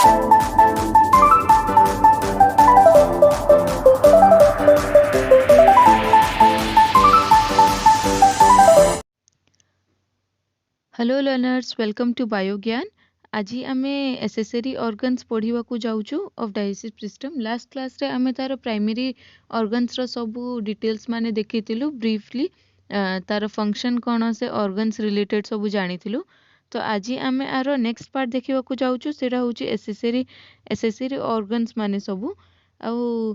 Hello learners, welcome to Biogyan. आज आम accessory organs पढ़ा जाऊँ of digestive system. Last class रे आम तार प्राइमरी ऑर्गन्स रो सब डिटेल्स माने देखिथिलु ब्रीफली, तार फंक्शन कौन से ऑर्गन्स रिलेटेड सब जानिथिलु। तो आज आम आर नेक्स्ट पार्ट देखा जाऊँ, सेटा हूँ एसेसरी ऑर्गन्स माने सब आउ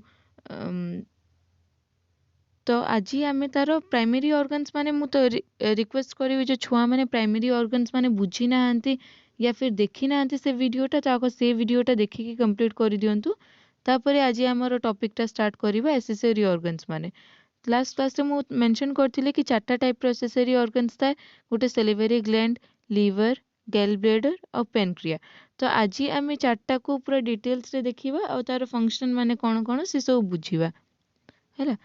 तो आज आम तार प्राइमरी ऑर्गन्स माने मु तो रिक्वेस्ट करी जो छुआ मैंने प्राइमरी ऑर्गन्स माने बुझी ना या फिर देखी ना से वीडियोटा, तो आगे से वीडियोटा देखिकी कंप्लीट कर दिंतु। तापर आज आमर टॉपिकटा स्टार्ट करवा एसेसरी ऑर्गन्स माने। लास्ट क्लास मु मेंशन करथिले कि चारटा टाइप रो एसेसरी ऑर्गन्स थाए, गोटे सेलिवरी ग्लैंड, लिवर, गैल ब्लैडर और पेनक्रिया। तो आज आम चारटा को पूरा डिटेल्स रे देखिबा और तार फंक्शन माने कौन कौन से सब बुझिबा हैला।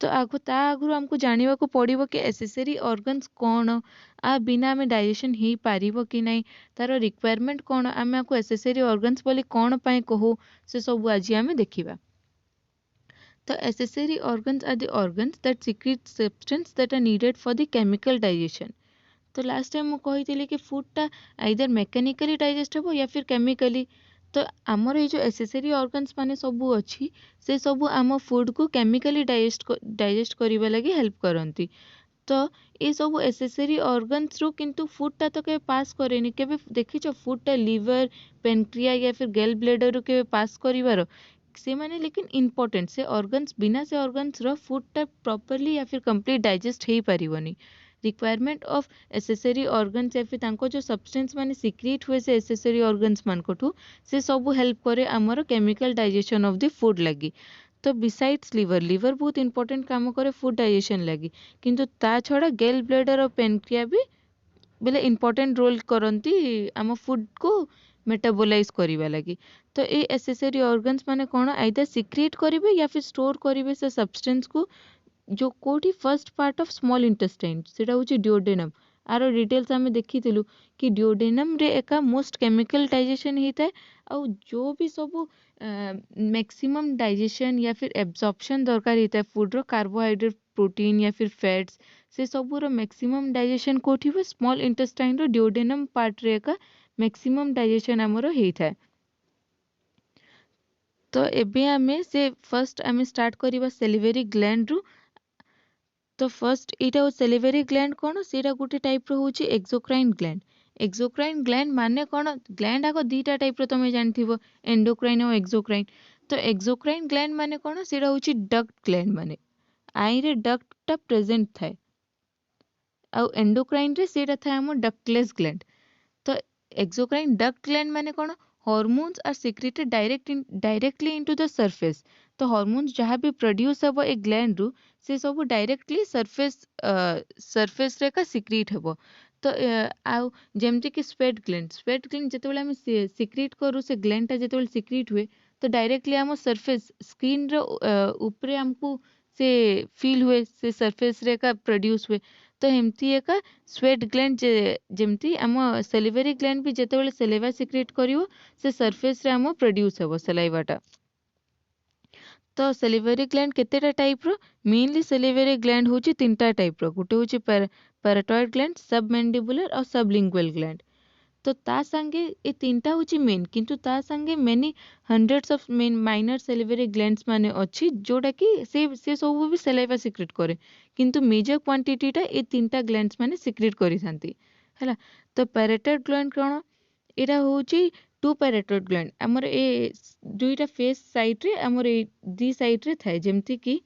तो आगु आमको जाना को पड़ो कि एसेसरी ऑर्गन्स कौन, आ बिना आम डाइजेशन हो पार कि नहीं, तार रिक्वायरमेंट कौन, आम आपको एसेसरी ऑर्गन्स बोली कौन पाए कहू, से सब आज आम देखा। तो accessory organs are the organs that secrete substance that are needed for the chemical digestion. तो लास्ट टाइम मुझे कही कि फूडटा आइदर मेकानिकली डाइजेस्ट हो या फिर केमिकली। तो आमर ये जो एसेसरी ऑर्गन्स माने सबू अच्छी, से सबू आम फूड को केमिकली डाइजेस्ट करने लगी हेल्प करती। तो ये सब एसेसरी ऑर्गन्स रू किंतु फूडटा तो के पास करेनि। केबे देखिछ फूडटा लिवर, पेनक्रिया या फिर गेल ब्लेडर रू के पास करिवार से माने, लेकिन इम्पोर्टेंट से ऑर्गन्स बिना से ऑर्गन्स रो फूडटा प्रॉपर्ली या फिर कंप्लीट डाइजेस्ट हो पारिबनी। रिक्वायरमेंट ऑफ एसेसरी ऑर्गन्स या फिर तांको जो सब्सटेंस माने सिक्रीट हुए से एसेसरी ऑर्गन्स मानकोठू, से सब हेल्प करे आमर chemical digestion of the food लगी। तो बिसाइड्स लिवर बहुत इंपोर्टेंट काम करे फूड डाइजेशन लगी, किंतु ता छड़ा गेल ब्लेडर और पेनक्रिया भी बोले इंपोर्टेंट रोल करती आम फूड को मेटाबोलाइज करने लगी। तो ये एसेसरी ऑर्गन्स माने कौन, आइदर सिक्रिएट करेंगे या फिर स्टोर करेंगे से सब्सटेंस को, जो कोठी first part of small intestine सेटा होची डिओडेनम। आरो डिटेल्स आमे देखिथिलु कि डिओडेनम रे एका मोस्ट केमिकल डाइजेशन होता है। और जो भी सब मैक्सिमम डाइजेशन या फिर एब्जॉर्प्शन दरकार होता है फूड रो, कार्बोहाइड्रेट, प्रोटीन या फिर फैट्स, से सब रो मैक्सिमम डाइजेशन कोठी हुए स्मॉल इंटेस्टाइन रो डिओडेनम पार्ट रे एका मैक्सिमम डाइजेशन आमर होता है। तो एबे आमे से फर्स्ट आमे स्टार्ट करिबा सेलिवरी ग्लैंड रू। तो फर्स्ट इटा सेलिवरी ग्लैंड कौन, सीटा गोटे टाइप रो होची एक्सोक्राइन ग्लैंड। एक्सोक्राइन ग्लैंड माने कौन, ग्लैंड आको दीटा टाइप रो तमे जानथिबो, एंडोक्राइन और एक्सोक्राइन। तो एक्सोक्राइन ग्लैंड माने कौन, सीटा होची डक्ट ग्लैंड। माने आई रे डक्ट टा प्रेजेंट थाए, आ एंडोक्राइन रे सीटा थाए हमो डक्टलेस ग्लैंड। तो एक्सोक्राइन डक्ट ग्लैंड माने कौन, hormones are secreted directly into the surface. तो हॉर्मोन्स जहाँ भी प्रोड्यूस हेबो ए ग्लैंड रू, से सब डायरेक्टली सरफेस रे का सिक्रीट हेबो। तो आउ जेमती कि स्वेट ग्लैंड जेतेबेले हम सिक्रीट करू, से ग्लैंड टा जेतेबेले सिक्रीट हुए तो डायरेक्टली हम सरफेस स्किन रो ऊपरे हमको से फील हुए, से सरफेस रे का प्रोड्यूस हुए। तो हेमती एका स्वेट ग्लैंड जेमती आम सेलिवरी ग्लैंड भी जेतेबेले सेलेवा सिक्रेट करिवो, से सरफेस रे आम प्रोड्यूस हेबो सेलाइवाटा। तो सेलिवरी ग्लैंड केतेटा टाइप रो, मेनली सेलिवरी ग्लैंड होची तीनटा टाइप रो। गुटे होची पैराटॉइड ग्लैंड, सबमैंडिबुलर और सबलिंगुअल ग्लैंड। तो ता संगे ए तीनटा होची मेन, किंतु ता संगे many hundreds of main minor salivary glands माने अच्छी, जोटा कि से सब भी सेलाइवा सिक्रेट करे, किंतु मेजर क्वांटिटी टा ए तीनटा ग्लैंड्स माने सिक्रेट करि थांती हैला। तो पैराटॉइड ग्लैंड कौन, एरा होची टू पैराटॉइड ग्लैंड। हमर ए दुईटा फेस साइड रे, हमर ए दी साइड रे थाए, जेमती कि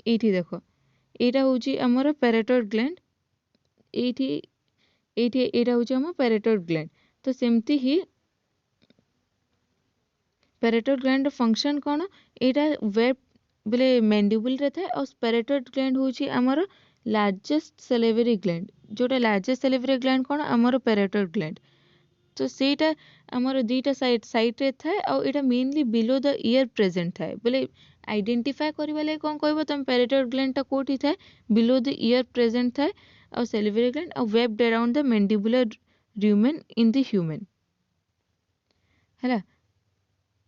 एठी देखो, एटा होची हमर पैराटॉइड ग्लैंड, एठी एठी एटा होची हमर पैराटॉइड ग्लैंड। तो सेमती ही पैराटॉइड ग्लैंड फंक्शन कौन, एटा वेब बोले मैंडिबल रे थाए। और पैराटॉइड ग्लैंड होची हमर लार्जेस्ट सेलिवरी ग्लैंड, जोटा लार्जेस्ट सेलिवरी ग्लैंड कौन, हमर पैराटॉइड ग्लैंड। तो सेटा हमर दीटा साइड रे थाए, और एटा mainly below the year present थाए। बोले आइडेंटिफाई करिबा ले कोन कहबो तुम, पैराटॉइड ग्लैंड टा कोठी थाए, बिलो द ईयर प्रेजेंट थाए। और सेलिवरी ग्लैंड और webbed around the mandibular rumen in the human हैला।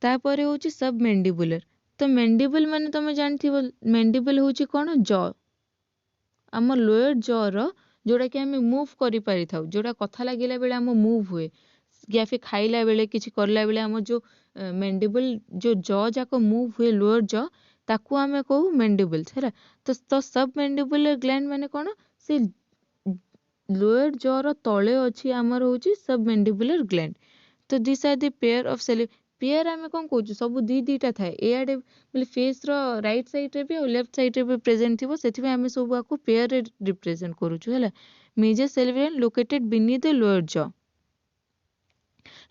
तापर होची सब मेंडिबुलर। तो मेंडिबल माने तुम जानथिबो मेंडिबल होची कोन जॉ आम लोअर जॉर जोड़ा कि आम मुव करि पारि थाउ जोड़ा कथा लागिला बेले आम मुव हुए या फिर खाइला बेले किछि करला बेले आम जो मेंडिबल जो जॉ जाको मुव हुए लोअर जॉ ताकू आम कहू मेंडिबल्स है। तो सब मेंडिबुलर ग्लैंड माने कोन से लोअर जॉ रो तळे अछि आमर होची सब मेंडिबुलर ग्लैंड। तो this are the pair of cell pair आम कौन कहूँ सब दी दीटा थाए एआडे बोले फेस रो राइट साइड रे भी और लेफ्ट साइड रे भी प्रेजेंट थिबो सेथि आम सब आको पेयर रे रिप्रेजेंट करूछु हैला। Major cell located beneath the lower jaw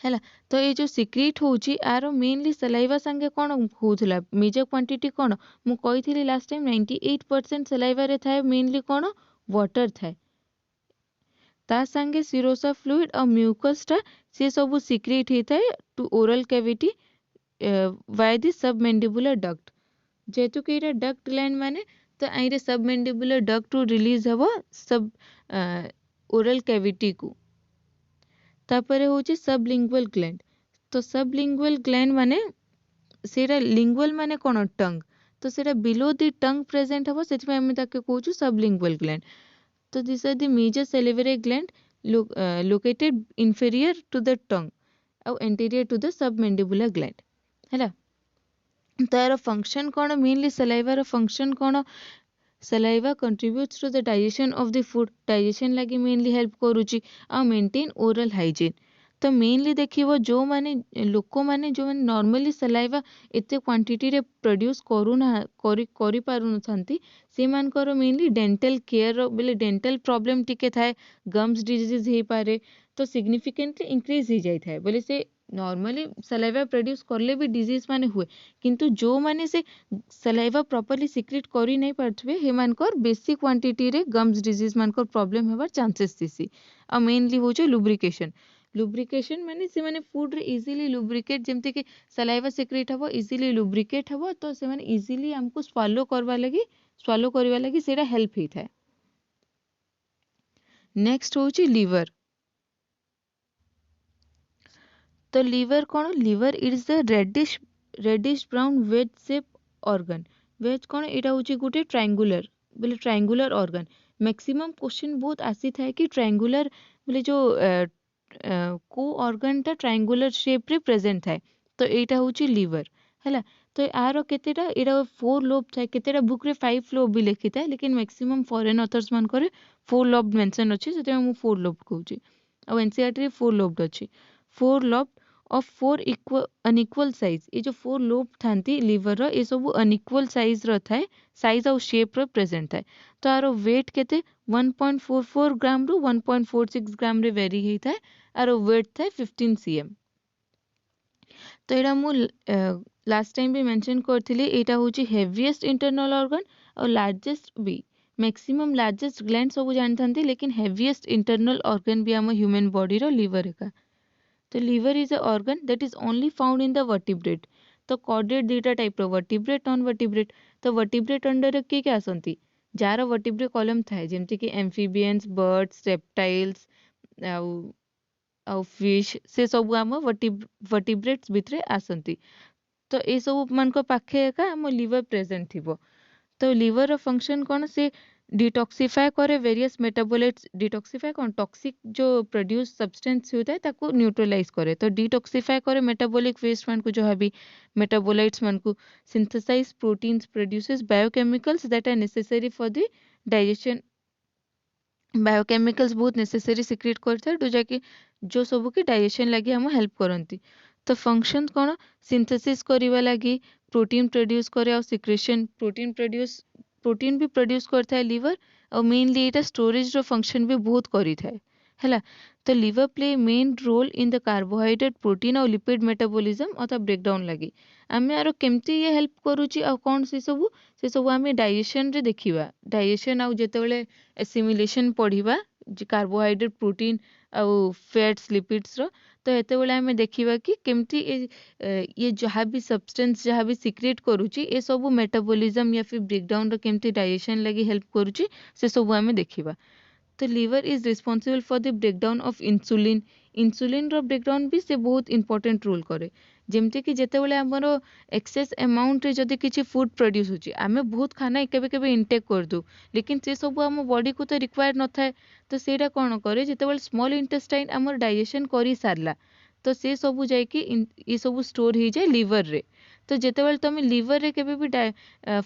हैला। तो ये जो सिक्रीट होची आरो मेनली सलाइवा संगे कोन होउथला मेजर क्वांटिटी कोन मु कहिथिली लास्ट टाइम 98% सलाइवा रे थाए मेनली कोन वाटर थाए ता संगे सिरोसा फ्लूइड और म्यूकस टा से सब सिक्रीट होता है to oral cavity via the submandibular duct जेतु कि एटा डक्ट ग्लैंड माने तो आइरे सबमेंडिबुलर डक्ट टू रिलीज हबो सब ओरल कैविटी को। तापरे होची सबलिंगुअल ग्लैंड। तो सबलिंगुअल ग्लैंड माने सेरा लिंगुअल माने कोन टंग तो सेरा बिलो द टंग प्रेजेंट हबो सेति में हम ताके कहूछु सबलिंगुअल ग्लैंड। तो these are the major salivary gland located inferior to the tongue और anterior to the submandibular gland हैला। तो यार फंक्शन कौन मेनली सलाइवा रो फंक्शन कौन saliva contributes to the digestion of the food digestion लगी मेनली हेल्प करूची और मेंटेन ओरल हाइजीन। तो मेनली देखिबो जो माने लोक माने जो माने नॉर्मली सलाइवा एते क्वांटिटी रे प्रोड्यूस करी पारु नथांती से मानकर मेनली डेंटल केयर बोले डेंटल प्रॉब्लम टिके थाए गम्स डिजीज हे पारे तो सिग्निफिकेंटली इंक्रीज ही जाई थाए बोले से नॉर्मली सलाइवा प्रोड्यूस करले भी डिजीज माने हुए किंतु जो माने से सलाइवा प्रॉपर्ली सिक्रेट करी नहीं पारथबे हे मानकर बेसी क्वांटिटी रे गम्स डिजीज मानकर प्रॉब्लम हेबार चांसेस थिसी। आ मेनली हो जो लुब्रिकेशन लुब्रिकेशन माने से माने फूड रे इजीली लुब्रिकेट जेमते कि सलाइवा सिक्रेट हबो इजीली लुब्रिकेट हबो तो से माने इजीली हमको स्वालो करवा लगी सेटा हेल्प ही थाए। नेक्स्ट होची लिवर। तो लिवर कौन liver is the reddish brown wedge shape organ wedge कौन एटा होची गुटे ट्रायंगुलर बोले ट्रायंगुलर ऑर्गन मैक्सिमम क्वेश्चन बहुत आसी थाए कि ट्रायंगुलर बोले जो को ऑर्गन टा ट्रायंगुलर शेप रे प्रेजेंट थाए तो एटा होची लिवर हैला। तो आरो केतेटा एटा 4 लोब थाए केतेटा बुक रे 5 लोब भी लिखि थाए लेकिन मैक्सिमम फॉरेन ऑथर्स मान करे 4 लोब मेंशन अछि सेते मु 4 लोब कहूची और एनसीईआरटी रे 4 लोब अछि 4 लोब ऑफ 4 अनइक्वल साइज ये जो 4 लोब थांती लिवर रो ये सब अनइक्वल साइज रो थाए साइज और शेप रो प्रेजेंट थाए। तो आरो वेट केते 1.44 ग्राम रु 1.46 ग्राम रे वेरी हेई थाए आरो वेट थाए 15 cm। तो एटा मु लास्ट टाइम भी मेंशन करथिली एटा होची हेवीएस्ट इंटरनल ऑर्गन और लार्जेस्ट भी मैक्सिमम लार्जेस्ट ग्लैंड सब जानथांती लेकिन हेवीएस्ट इंटरनल ऑर्गन भी हम ह्यूमन बॉडी रो लिवर का। तो liver is a organ that is only found in the vertebrate. तो कॉर्डेट दीटा टाइप रो वर्टिब्रेट नॉन वर्टिब्रेट। तो वर्टिब्रेट अंडर के क्या आसंती जार वर्टिब्रेट कॉलम थाए जेमति कि एम्फीबियंस बर्ड्स रेप्टाइल्स आउ फिश से सब आम वर्टिब्रेट्स भितरे आसंती। तो ए सब मान को पाखे का हम लिवर प्रेजेंट थिबो। तो लिवर रो फंक्शन कौन से डिटॉक्सिफाई करे वेरियस मेटाबोलाइट्स डिटॉक्सिफाई कौन टॉक्सिक जो प्रोड्यूस सब्सटेंस होता है ताको न्यूट्रलाइज करे तो डिटॉक्सिफाई करे मेटाबॉलिक वेस्ट मान को जो है भी मेटाबोलाइट्स मान को synthesize proteins produces biochemicals that are necessary for the digestion biochemicals बहुत नेसेसरी सिक्रेट करता है जाके जो सब की डाइजेशन लगी हम हेल्प करती। तो फंक्शन कौन सिंथेसिस करवा लगी प्रोटीन प्रोड्यूस करे और सिक्रेशन प्रोटीन भी प्रोड्यूस करता है लिवर और मेनली एटा स्टोरेज रो फंक्शन भी बहुत करी थाए हैला। तो liver play main role in the carbohydrate protein और लिपिड मेटाबॉलिज्म अथवा ब्रेकडाउन लगी आमे आरो केमती ये हेल्प करूची और कौन से सब आमे डाइजेशन रे देखिबा डाइजेशन आउ जेतेबेले एसिमिलेशन पढ़िबा कार्बोहाइड्रेट प्रोटीन आउ फैट्स लिपिड्स रो तो एते बेले आमे देखिबा कि केमती ये जहाँ भी सब्सटेंस जहाँ भी सिक्रेट करूची ये सब मेटाबॉलिज्म या फिर ब्रेकडाउन रो केमती डाइजेशन लगी हेल्प करूची से सब आमे देखिबा। तो liver is responsible for the breakdown of insulin insulin रो ब्रेकडाउन भी से बहुत इंपोर्टेंट रोल करे जेमती कि जेतेबेले हमरो एक्सेस अमाउंट रे जदि किछि फूड प्रोड्यूस होची आमे बहुत खाना केबे केबे इनटेक कर दू लेकिन से सब हम बॉडी को तो रिक्वायर न थाए तो सेटा कोन करे जेतेबेले स्मॉल इंटेस्टाइन हमर डाइजेशन करी सारला तो से सब जाय कि ये सब स्टोर हो जाए लिवर रे तो जेतेबेले तुम लिवर रे केबे भी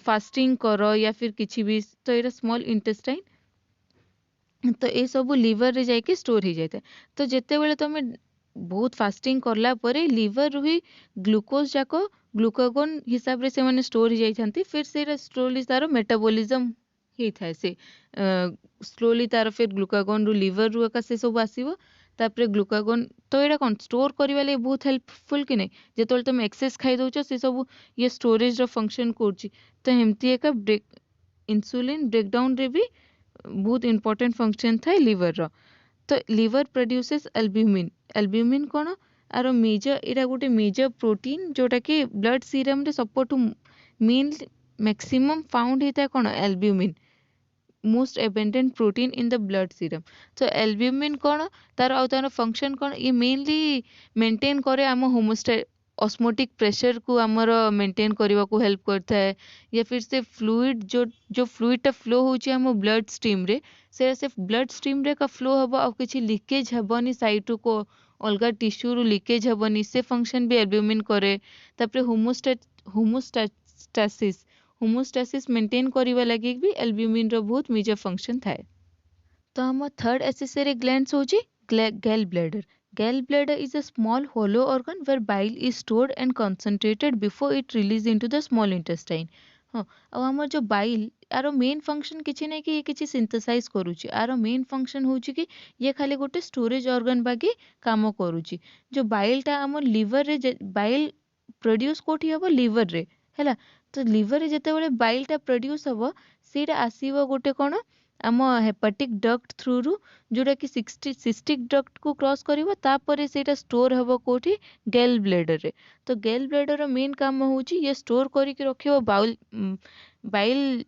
फास्टिंग करो या फिर किछि भी तो एटा स्मॉल इंटेस्टाइन तो ये सब लिवर रे जाके स्टोर हो जाए तो जेतेबेले तुम बहुत फास्टिंग करला परे लिवर रु ही ग्लूकोज जाक ग्लूकागोन हिसाब रे से माने स्टोर हो जाइछंती फिर से स्लोली तार मेटाबॉलिज्म ही थाए से स्लोली तार फिर ग्लूकागोन रु लिवर रु एका से सब आसीबो तापरे ग्लूकागोन तो एटा कोन स्टोर करिवा ले बहुत हेल्पफुल कि नहीं जेतोल तुम एक्सेस खाई दउछ से सब ये स्टोरेज रो फंक्शन करची तो हेमती एका ब्रेक इंसुलिन ब्रेकडाउन रे भी बहुत इंपोर्टेंट फंक्शन थाए लिवर रो तो लिवर प्रोड्यूसेस एल्ब्यूमिन एल्ब्यूमिन कौन आर मेजर एटा गोटे मेजर प्रोटीन जोटा कि ब्लड सीरम रे सपोर्ट मेन मैक्सिमम फाउंड होता है कौन albumin most abundant protein in the blood serum तो एल्ब्यूमिन कौन तार फंक्शन कौन ये मेनली मेंटेन करे आम ऑस्मोटिक प्रेशर को आमर मेंटेन करने को हेल्प करता है या फिर से फ्लूइड जो फ्लूइडटा फ्लो होची आम ब्लड स्ट्रीम रे से ब्लड स्ट्रीम रे का फ्लो हम आ किसी लीकेज हेबनी साइट को अलग टिश्यू रु लीकेज हेबनी से फंक्शन भी एल्ब्यूमिन करे तापरे होमोस्टैसिस होमोस्टैसिस मेंटेन करने लगी भी एल्ब्यूमिन रो बहुत मेजर फंक्शन थाए तो हम थर्ड एसेसरी ग्लैंड्स होची गैल bladder Gall bladder is a small hollow organ where bile is stored and concentrated before it released into the small intestine. हाँ ଆଉ ଆମର जो bile यार मेन फंक्शन किछि नहीं कि ये किछि सिंथेसाइज करूची यार मेन फंक्शन होची कि ये खाली गोटे स्टोरेज ऑर्गन बाकी काम करूची जो बाइल टा हम लिवर रे बाइल प्रोड्यूस कोठी हबो लिवर रे हैला तो लिवर रे जेतेबेले बाइल टा प्रोड्यूस हबो सेटा आसीबो गोटे कोन आम हेपाटिक डक्ट थ्रू रु जोटा कि सिस्टिक डक्ट को क्रॉस करिवो तापरे सेटा स्टोर हबो कोठी गेल ब्लैडर रे तो गेल ब्लैडर रो मेन काम होची ये स्टोर करी के रखियो बाइल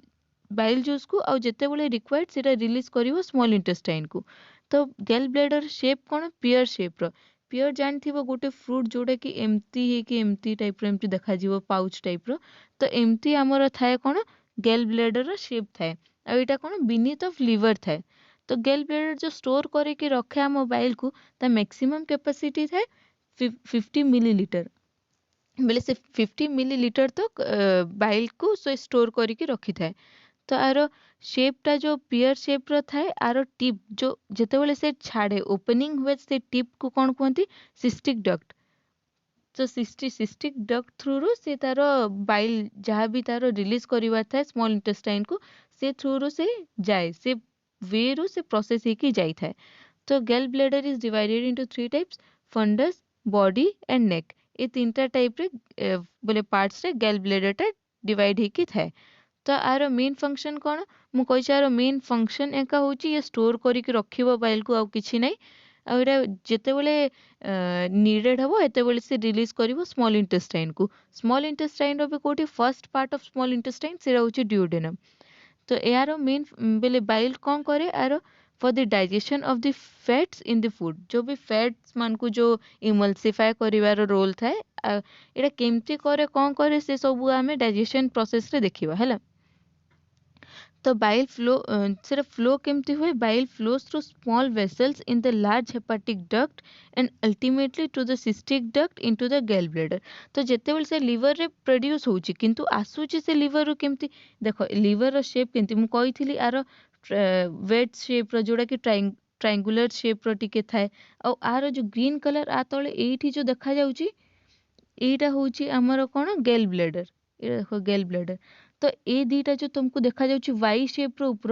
बाइल जूस को आ जेतेबेले रिक्वायर्ड सेटा रिलीज करिवो स्मॉल इंटेस्टाइन को तो गेल ब्लैडर शेप कोन पियर शेप रो पियर जानथिबो गोटे फ्रूट जोटा कि एम्ती हे कि एम्ती टाइप रो एम्ती देखा जीवो पाउच टाइप रो तो एम्ती हमर थाए कोन गेल ब्लैडर रो शेप थाए आ एटा कोन बीनीथ ऑफ लिवर थाए तो गेल ब्लैडर जो स्टोर करे कि रखे हम बाइल को ता मैक्सिमम कैपेसिटी थाए 50 मिलीलीटर बेले से 50 मिलीलीटर तक बाइल को से स्टोर करके रखी थाए तो आर शेपटा जो पियर शेप रो थाए आर टिप जो जेतेबेले से छाड़े ओपनिंग हुए से टिप को कौन कहते सिस्टिक डक्ट तो सिस्टिक डक्ट थ्रू रू से तार बाइल जहाँ भी तार रिलीज करवा था स्मॉल इंटेस्टाइन को से थ्रू रू से जाए से वे रू से प्रोसेस ही जाई था तो gall bladder is divided into 3 types fundus body and neck ये तीनटा टाइप रे बोले पार्ट्स रे गेल ब्लैडर टा डिवाइड ही था तो आर मेन फंक्शन कौन मु कहि आर मेन फंक्शन एका होची ये स्टोर करिक रखिबो बाइल को आ किछि नै आ एटा जेतेबेले नीडेड हबो एतेबेले से रिलीज करिवो स्मॉल इंटेस्टाइन को स्मॉल इंटेस्टाइन रो भी कोठी first part of small intestine सेरा होची ड्यूडेनम तो यार मेन बेले बाइल कौन करे यार for the digestion of the fats in the food जो भी फैट्स मान को जो इमल्सिफाई करिवार रोल थाए एटा केमती करे कौन करे से सब आमे डाइजेशन प्रोसेस रे देखिबा हैला तो बाइल फ्लो सिर्फ फ्लो केमती हुए bile flows through small vessels in the large hepatic duct and ultimately to the cystic duct into the gall bladder तो जेतेबेले से लिवर रे प्रोड्यूस होची किंतु आसुची से लिवर रो केमती देखो लिवर रो शेप केमती मु कहिथिली आर वेट शेप रो जोड़ा कि ट्रायंगुलर शेप रो टिके थाए आ आर जो ग्रीन कलर आ तळे एठी जो देखा जाउची एटा होची हमर कोन गेल ब्लैडर ए देखो गेल ब्लैडर तो ए दीटा जो तुमको देखा जाउची वाई शेप रो ऊपर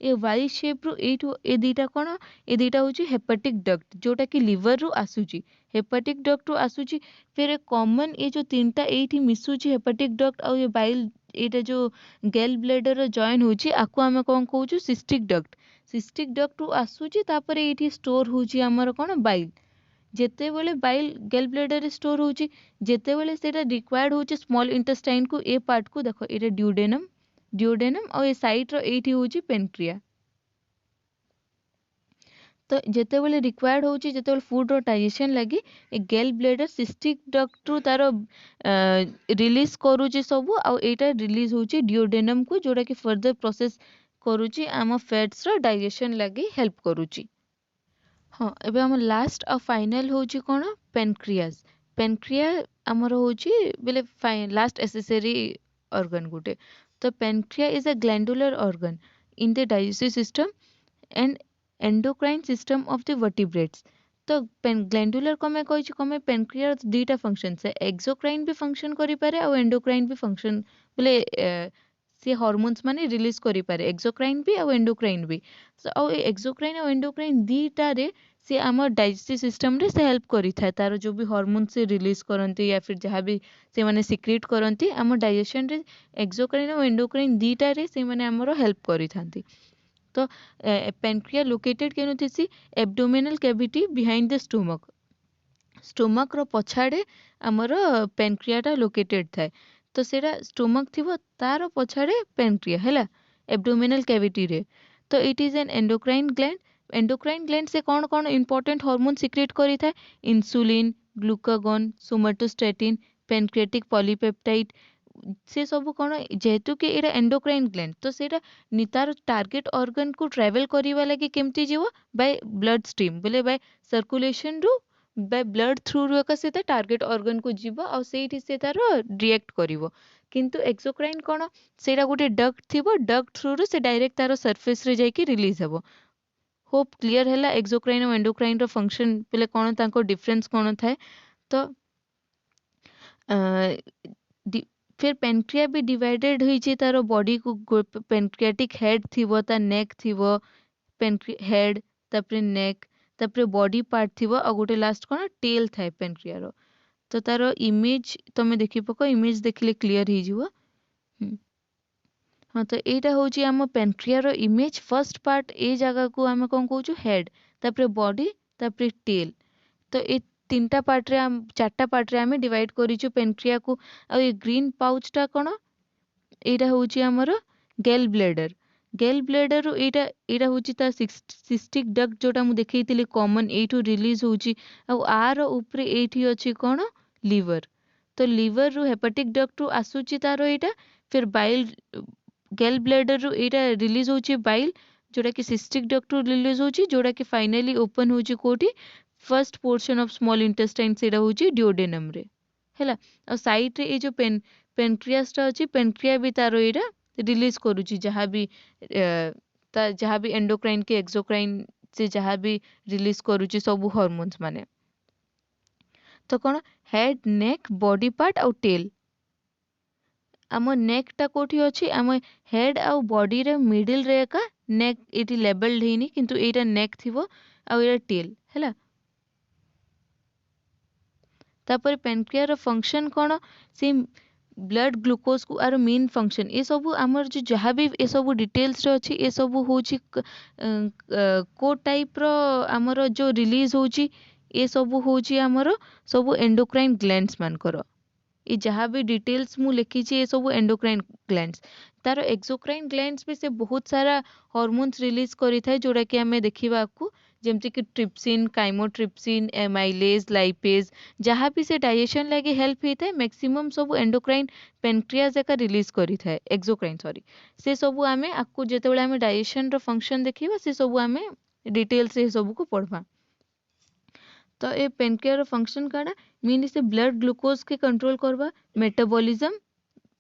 ए वाई शेप रो एठो ए दीटा कोन ए दीटा होची हेपाटिक डक्ट जोटा कि लिवर रो आसुची हेपाटिक डक्ट रो आसुची फिर कॉमन ए जो तीनटा एठी मिसुची हेपाटिक डक्ट आ ये बाइल एटा जो गेल ब्लैडर रो जॉइन होची आको हमें कोन कहूछु सिस्टिक डक्ट रो आसुची तापर एठी स्टोर होची हमर कोन बाइल जेतेबेले बाइल गेल ब्लैडर स्टोर होची जेतेबेले सेटा रिक्वायर्ड होची स्मॉल इंटेस्टाइन को ए पार्ट को देखो एटा ड्यूडेनम और ए साइट रो एठी होची पेनक्रिया तो जेतेबेले रिक्वायर्ड होची जेतेबेले फूड रो डाइजेशन लगी ए गेल ब्लेडर सिस्टिक डक्ट रु तार रिलीज करूची सब आ एटा रिलीज होची डिओडेनम को जोड़ा कि फर्दर प्रोसेस करूची आम फैट्स रो डाइजेशन लगी हेल्प करूची। हाँ एबे हम लास्ट आ फाइनल होची कोन पेनक्रियास। पेनक्रिया हमर होची बेले लास्ट एसेसरी ऑर्गन गुटे। तो pancreas is a glandular organ in the digestive system and endocrine system of the vertebrates. तो ग्लैंडुलर कमे कहिछि कमे पेनक्रिया दुईटा फंक्शन है एक्सोक्राइन भी फंक्शन करि पारे और एंडोक्राइन भी फंक्शन बोले सी हार्मोन्स माने रिलीज करि पारे एक्सोक्राइन भी और एंडोक्राइन भी। तो एक्सोक्राइन और एंडोक्राइन दीटा रे से आम डाइजेस्टिव सिस्टम रे से हेल्प करि थाए तार जो भी हार्मोन से रिलीज करंती या फिर जहाँ भी से माने सिक्रेट करंती आम डाइजेशन रे एक्सोक्राइन और एंडोक्राइन दीटा रे से माने हमरो हेल्प करि थांती। तो पेनक्रिया लोकेटेड केनु थिसी abdominal cavity behind the stomach. Stomach रो पछाड़े हमर पेनक्रियाटा लोकेटेड थाए। तो सेटा स्टोमक थिबो तार पछाड़े पेनक्रिया हैला एब्डोमिनल कैविटी रे। तो it is an endocrine gland. Endocrine gland से कौन कौन इंपॉर्टेंट हार्मोन सिक्रेट करी थाए insulin glucagon somatostatin pancreatic polypeptide से सब कौन जेहेतु कि एटा एंडोक्राइन ग्लैंड तो सेटा तार टार्गेट ऑर्गन को ट्रैवल करिवा लागि केमती जीवो बाय ब्लड स्ट्रीम बोले बाय सर्कुलेशन रु बाय ब्लड थ्रू रु एका सेता टार्गेट ऑर्गन को जीवो और सेठी से तार रिएक्ट करिवो। किंतु एक्सोक्राइन कौन सेटा गोटे डक्ट थिबो डक्ट थ्रू रु से डायरेक्ट तार सरफेस रे जाई कि रिलीज हबो। होप क्लियर हैला एक्सोक्राइन और एंडोक्राइन रो फंक्शन बोले कौन तांको डिफरेंस कौन थाए। तो फिर पेनक्रिया भी डिवाइडेड होइछि तार बॉडी को पेनक्रियाटिक हेड थिबो ता नेक थिबो हेड तापरे नेक तापरे बॉडी पार्ट थिबो और गोटे लास्ट कोन टेल थाए पेनक्रिया रो। तो तार इमेज तमे देखि पको इमेज देखले क्लियर ही जिवो। हाँ तो एटा होची आम पेनक्रिया रो इमेज फर्स्ट पार्ट ए जगह को आम कौन कहूँ हेड तापरे बॉडी तापरे टेल। तो ये तीनटा पार्ट रे चारटा पार्ट रे आम डिवाइड करिछु पेनक्रिया को। आ ये ग्रीन पाउच टा कोन एटा होची हमर गेल ब्लेडर। गेल ब्लेडर रो एटा एटा होची ता सिस्टिक डक्ट जोटा मु देखैतिली कॉमन एठू रिलीज होची आ आर ऊपरे एठी अछि कोन लिवर। तो लिवर रु हेपेटिक डक्ट रु आसुची तारो एटा फिर बाइल गेल ब्लेडर रु एटा रिलीज होची बाइल जोटा कि सिस्टिक डक्ट रु रिलीज होची जोटा कि फाइनली ओपन होची कोठी first portion of small intestine सेटा होची डिओडेनम रे हैला। और साइड रे ए जो पेनक्रियास टा अछि पेनक्रिया भी तारो एटा रिलीज करूची जहाँ भी एंडोक्राइन के एक्सोक्राइन से जहाँ भी रिलीज करूची सब हार्मोन्स माने। तो कौन हेड नेक बॉडी पार्ट और टेल। आम नेक टा कोठी अछि आम हेड आउ बॉडी रे मिडिल रे का नेक एटी लेबल्ड हेनी किंतु एटा नेक थिबो आ एटा टेल हैला। तापर पेनक्रिया रो फंक्शन कौन से ब्लड ग्लूकोज को आर मेन फंक्शन ये सब आमर जो जहाँ भी ये सब डिटेल्स रे अछि ये सब होची को टाइप रो आमर जो रिलीज होची ये सब होची आमर सब एंडोक्राइन ग्लैंड्स मानकर। ये जहाँ भी डिटेल्स मु लिखी ये सब एंडोक्राइन ग्लैंड्स तार एक्सोक्राइन ग्लैंड्स भी से बहुत सारा हार्मोन्स रिलीज करि थाए जोड़ा कि हमें देखिबा आपको जेमति कि ट्रिप्सिन काइमोट्रिप्सिन एमाइलेज लाइपेज जहाँ भी से डाइजेशन लगे हेल्प होता है मैक्सिमम सब एंडोक्राइन पेनक्रियाज एका रिलीज करि थाए एक्सोक्राइन सॉरी से सब आमे आपको जेतेबेले आमे डाइजेशन रो फंक्शन देखिबा से सब आमे डिटेल से सब को पढ़बा। तो ये पेनक्रिया रो फंक्शन काडा मीन से ब्लड ग्लूकोज के कंट्रोल करबा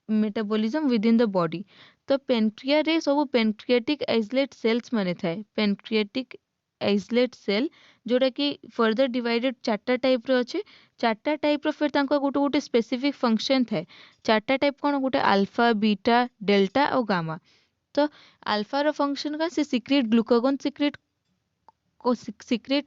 metabolism with in the body. तो पेनक्रिया रे सब पेनक्रियाटिक आइसोलेट सेल्स माने थाए पेनक्रियाटिक आइसोलेट सेल जोड़ा कि फर्दर डिवाइडेड चारटा टाइप रो अछि। चारटा टाइप रो फिर तांको गोटे गोटे स्पेसिफिक फंक्शन थाए। चारटा टाइप कोन गोटे अल्फा बीटा डेल्टा और गामा। तो अल्फा रो फंक्शन का से सीक्रेट ग्लूकागॉन सिक्रेट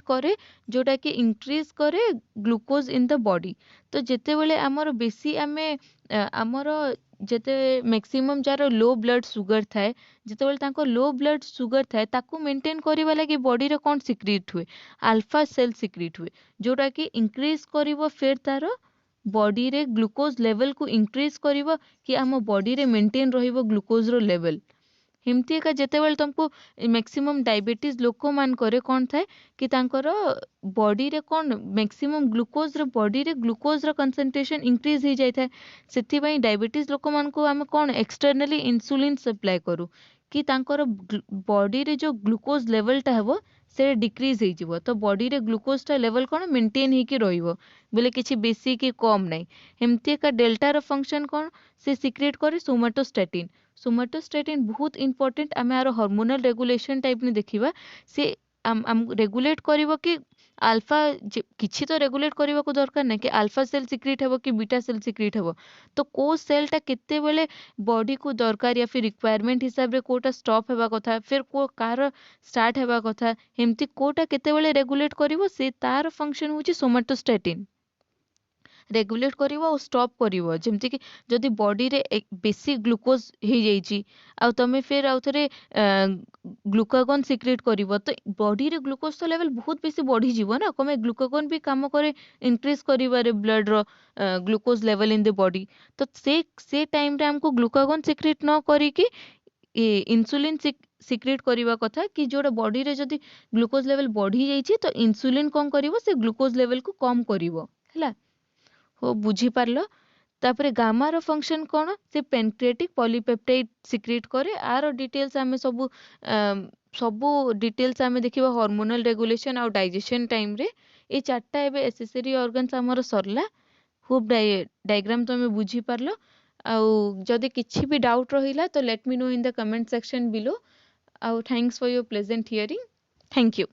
करे जोटा कि इंक्रीज करे ग्लूकोज इन द बॉडी। तो जेते बेले हमर बेसी आमे हमर जेते maximum jar low blood sugar थाए जेते बेले तांको लो ब्लड सुगर थाए ताकू मेंटेन करिवा लागि बॉडी रे कोन सिक्रेट हुए अल्फा सेल सिक्रेट हुए जोटा कि इंक्रीज करिवो फिर तार बॉडी रे ग्लूकोज लेवल को इंक्रीज करिवो कि हम बॉडी रे मेंटेन रहिवो ग्लूकोज रो लेवल हिमती एका जेतेबेले तुमको मैक्सिमम डायबिटीज लोक मान करे कौन थाए कि तांकर बॉडी रे कौन मैक्सिमम ग्लूकोज रे बॉडी रे ग्लूकोज रे कंसंट्रेशन इंक्रीज हो जाय थाए सेति पई डायबिटीज लोक मान को हम कौन एक्सटर्नली इंसुलिन सप्लाई करू कि तांकर बॉडी रे जो ग्लूकोज लेवल टा हेबो से डिक्रीज हो जिवो तो बॉडी रे ग्लूकोज टा लेवल कौन मेंटेन ही कि रहिबो बोले किछि बेसी कि कम नहीं हिमती एका डेल्टा रो फंक्शन कौन से सिक्रेट करे सोमाटोस्टैटिन सोमाटोस्टैटिन बहुत इंपोर्टेंट आम यार हार्मोनल रेगुलेशन टाइप ने देखिबा से आम रेगुलेट करिवो कि अल्फा किछि तो रेगुलेट करबा को दरकार नहीं कि अल्फा सेल सिक्रेट हेबो कि बीटा सेल सिक्रेट हेबो तो को सेलटा केते बेले बॉडी को दरकार या फिर रिक्वायरमेंट हिसाब रे कोटा स्टॉप हेबा कथा फिर को कार स्टार्ट हेबा कथा हेमती कोटा केते बेले रेगुलेट करिवो से तार फंक्शन होची सोमाटोस्टैटिन रेगुलेट करिवो और स्टॉप करिवो जेमति कि जदि बॉडी रे बेसी ग्लूकोज हो जाइची आ तमे फिर आउ थरे ग्लूकागोन सिक्रेट करिवो तो बॉडी रे ग्लूकोज तो लेवल बहुत बेसी बढ़ी जीवो ना कमे ग्लूकागोन भी काम करे इंक्रीज करिवारे ब्लड रो glucose level in the body तो से टाइम रे हमको ग्लूकागोन सिक्रेट न करी कि इंसुलिन सिक्रेट करवा कथा कि जोड़ा बॉडी रे जदि ग्लूकोज लेवल बढ़ी जाइए तो इंसुलिन कौन करिवो से ग्लूकोज लेवल को कम करिवो हैला हो बुझी पारलो तापरे गामा रो फंक्शन कौन से पेनक्रियाटिक पॉलीपेप्टाइड सिक्रेट करे आरो डिटेल्स आमे सबू डिटेल्स आमे देखिबा हार्मोनल रेगुलेशन और डाइजेशन टाइम रे ए चारटा एबे एसेसरी ऑर्गन्स हमर सरला होप डायग्राम तो हमें बुझी पारलो आउ जदि किछि भी डाउट रहिला तो let me know in the comment section below आउ thanks for your pleasant hearing thank you.